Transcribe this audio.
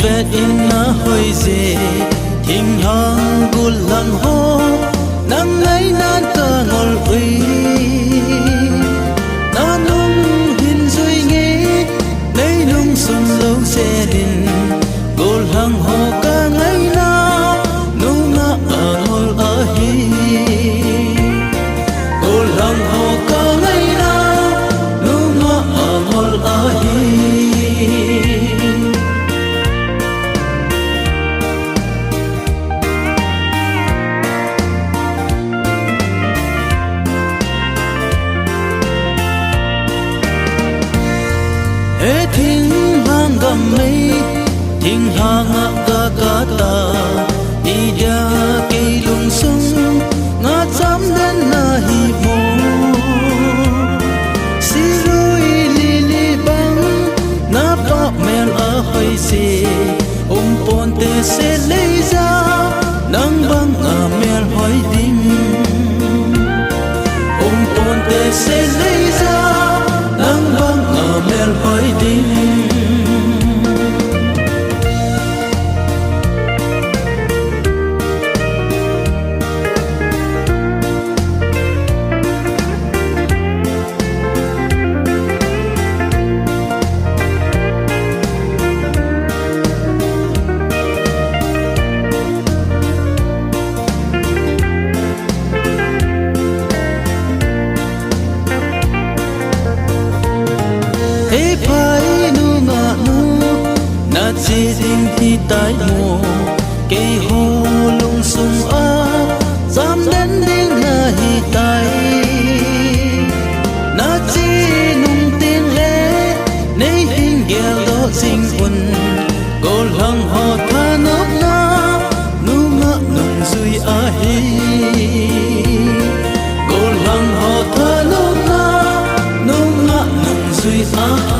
vet in na hoi dê thình hang gul lang ho nang ngay nan ta ngol ui na nung hin duy nghe nay nung sum lâu xe đình gul lang ho ca ngay na nung na ngol a hi gul lang ho ca ngay na nung na ngol a hi thinh hang gam mây thinh hang ga ga ta đi ra cây lung sung ngã chấm đến na hi mo si lui li li bang na pa mel a hoi se pon te se lấy ra nang bang a mel hoi ding pon te se lấy ra nang bang a mel hoi ding chỉ tình khi tai mùa cây hồ lung sung a dám đến đến na hi tai na chỉ nung tin lệ nay hình ghel đó sinh quân cô lăng họ tha nốc na nu ngã nung duy a hi cô lăng họ tha nốc na nu ngã nung duy a